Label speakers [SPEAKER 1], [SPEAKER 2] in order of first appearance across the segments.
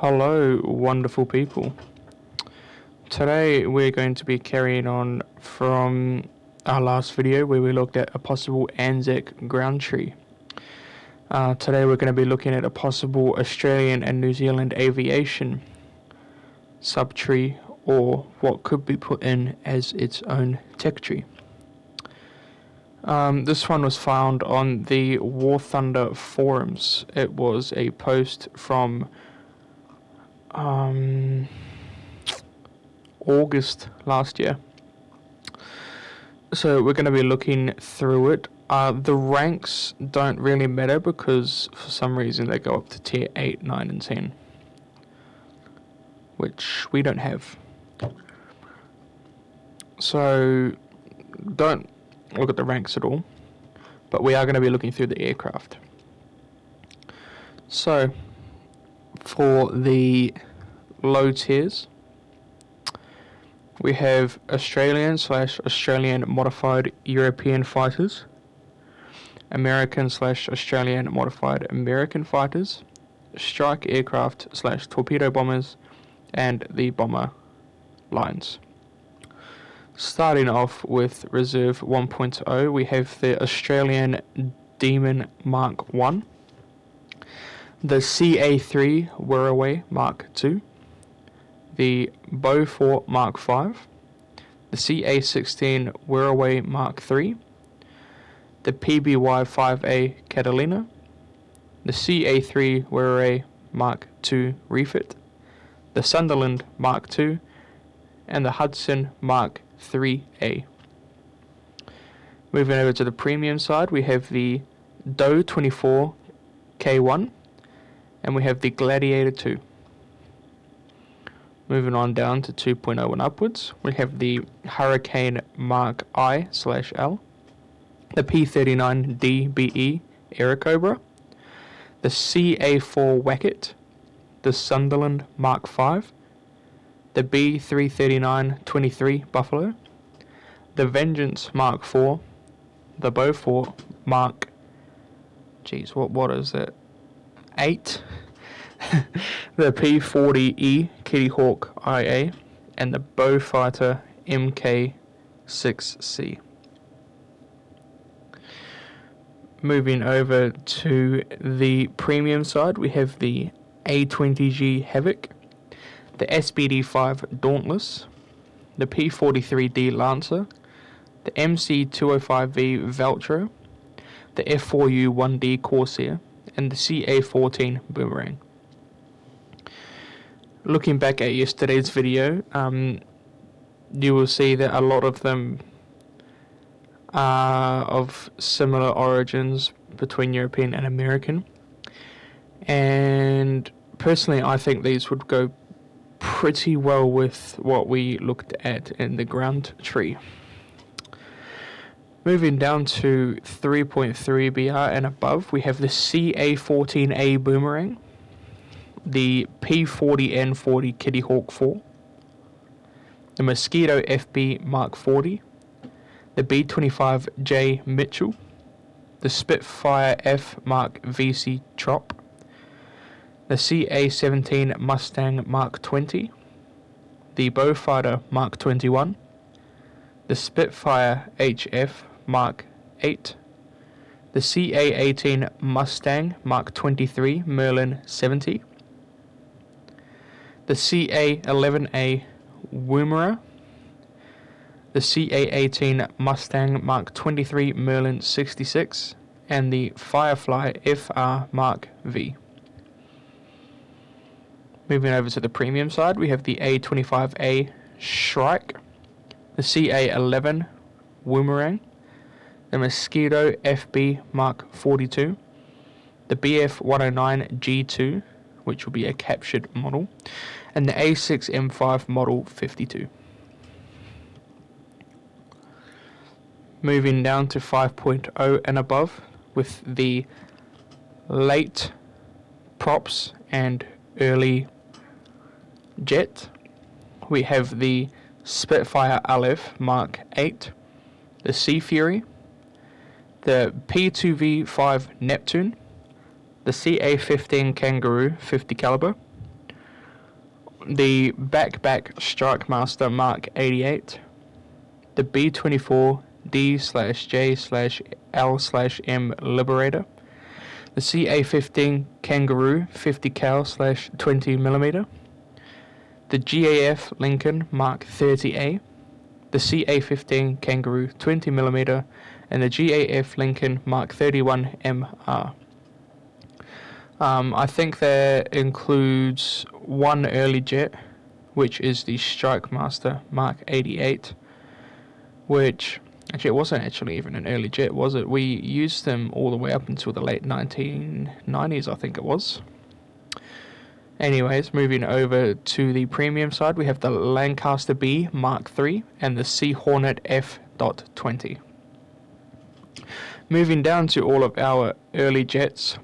[SPEAKER 1] Hello, wonderful people. Today we're going to be carrying on from our last video where we looked at a possible Anzac ground tree. Today we're going to be looking at a possible Australian and New Zealand aviation subtree, or what could be put in as its own tech tree. This one was found on the Warthunder forums. It was a post from August last year. So we're going to be looking through it. The ranks don't really matter because for some reason they go up to tier 8, 9 and 10, which we don't have. So don't look at the ranks at all, but we are going to be looking through the aircraft. So for the low tiers, we have Australian/Australian modified European fighters, American/Australian modified American fighters, strike aircraft/torpedo bombers, and the bomber lines. Starting off with Reserve 1.0, we have the Australian Demon Mark 1, the CA3 Wirraway Mark 2, the Beaufort Mark 5, the CA16 Wirraway Mark 3, the PBY-5A Catalina, the CA3 Wirraway Mark 2 refit, the Sunderland Mark 2, and the Hudson Mark 3A. Moving over to the premium side, we have the Doe 24 K1, and we have the Gladiator 2. Moving on down to 2.0 and upwards, we have the Hurricane Mark I/L, the P39 DBE Airacobra, the CA4 Wacket, the Sunderland Mark 5, the B339-23 Buffalo, the Vengeance Mark 4, the Beaufort Mark, what is it? 8, the P40E Kitty Hawk IA, and the Beaufighter MK6C. Moving over to the premium side, we have the A20G Havoc, the SBD5 Dauntless, the P43D Lancer, the MC205V Veltro, the F4U1D Corsair, and the CA14 Boomerang. Looking back at yesterday's video, you will see that a lot of them are of similar origins between European and American, and personally I think these would go pretty well with what we looked at in the ground tree. Moving down to 3.3 BR and above, we have the CA14A Boomerang, the P40N40 Kitty Hawk 4, the Mosquito FB Mark 40, the B25J Mitchell, the Spitfire F Mark VC Trop, the CA17 Mustang Mark 20, the Beaufighter Mark 21, the Spitfire HF Mark 8, the CA18 Mustang Mark 23 Merlin 70, the CA11A Woomera, the CA18 Mustang Mark 23 Merlin 66, and the Firefly FR Mark V. Moving over to the premium side, we have the A25A Shrike, the CA11 Woomerang, the Mosquito FB Mark 42, the BF109 G2, which will be a captured model, and the A6M5 Model 52. Moving down to 5.0 and above with the late props and early jet, we have the Spitfire Aleph Mark 8, the Sea Fury, the P2V5 Neptune, the CA15 Kangaroo 50 caliber, the Backback Strike Master Mark 88, the B-24 D/J/L/M Liberator, the CA-15 Kangaroo 50 cal/20mm, the GAF Lincoln Mark 30A, the CA-15 Kangaroo 20mm, and the GAF Lincoln Mark 31 MR. I think that includes one early jet, which is the Strike Master Mark 88, which, actually it wasn't actually even an early jet, was it? We used them all the way up until the late 1990s, I think it was. Anyways, moving over to the premium side, we have the Lancaster B Mark III and the Sea Hornet F.20. Moving down to all of our early jets,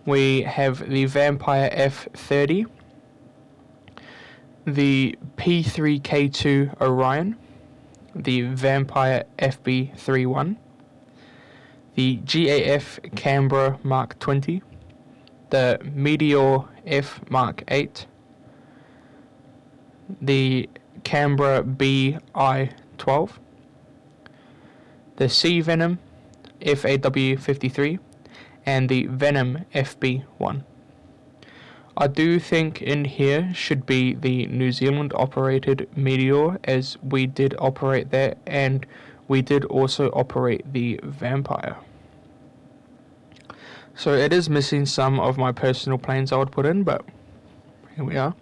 [SPEAKER 1] we have the Vampire F-30, the P-3K2 Orion, the Vampire FB-31, the GAF Canberra Mark 20, the Meteor F Mark 8, the Canberra BI-12, the Sea Venom FAW-53, and the Venom FB-1. I do think in here should be the New Zealand operated Meteor, as we did operate that, and we did also operate the Vampire. So it is missing some of my personal planes I would put in, but here we are.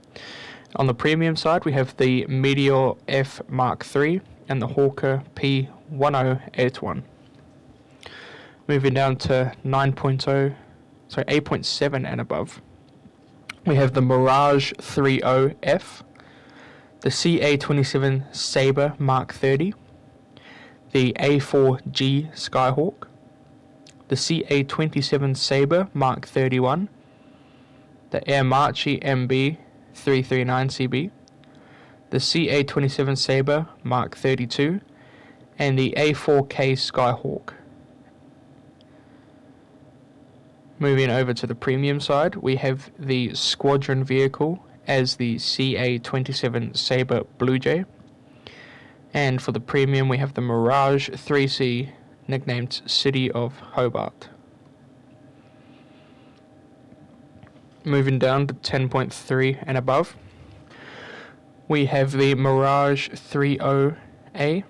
[SPEAKER 1] On the premium side, we have the Meteor F Mark III and the Hawker P1081. Moving down to 8.7 and above, we have the Mirage 30F, the CA-27 Sabre Mark 30, the A4G Skyhawk, the CA-27 Sabre Mark 31, the Airmachi MB 339CB, the CA-27 Sabre Mark 32, and the A4K Skyhawk. Moving over to the premium side, we have the squadron vehicle as the CA-27 Sabre Blue Jay. And for the premium, we have the Mirage 3C, nicknamed City of Hobart. Moving down to 10.3 and above, we have the Mirage 30A,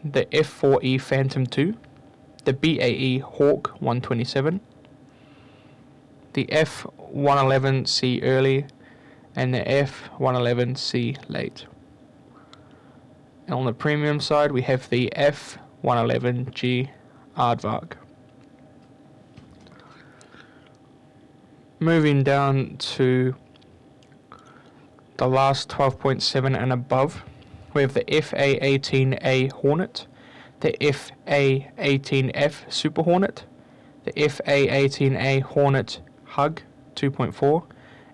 [SPEAKER 1] the F4E Phantom 2, the BAE Hawk 127, the F111C Early, and the F111C Late. And on the premium side, we have the F111G Aardvark. Moving down to the last 12.7 and above, we have the FA-18A Hornet, the FA-18F Super Hornet, the FA-18A Hornet Hug 2.4,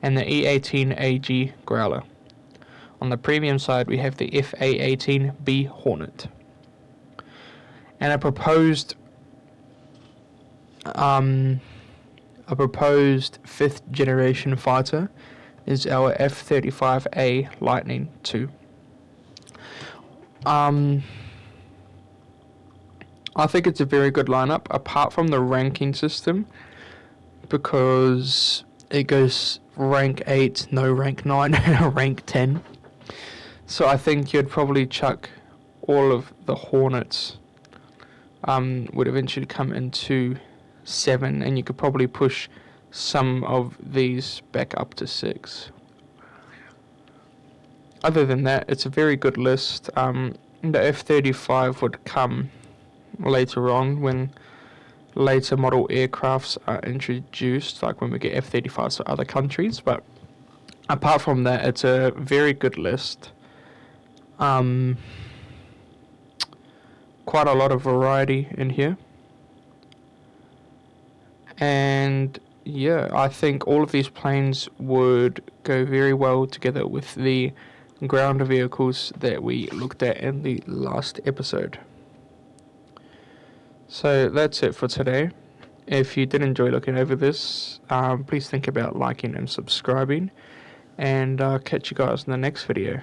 [SPEAKER 1] and the E-18AG Growler. On the premium side, we have the FA-18B Hornet. And a proposed 5th generation fighter is our F-35A Lightning II. I think it's a very good lineup, apart from the ranking system, because it goes rank 8, no rank 9, and rank 10. So I think you'd probably chuck all of the Hornets, would eventually come into 7, and you could probably push some of these back up to 6. Other than that, it's a very good list. The F-35 would come later on when later model aircrafts are introduced, like when we get F-35s for other countries, but apart from that, it's a very good list. Quite a lot of variety in here, and yeah, I think all of these planes would go very well together with the ground vehicles that we looked at in the last episode. So that's it for today. If you did enjoy looking over this, please think about liking and subscribing, and catch you guys in the next video.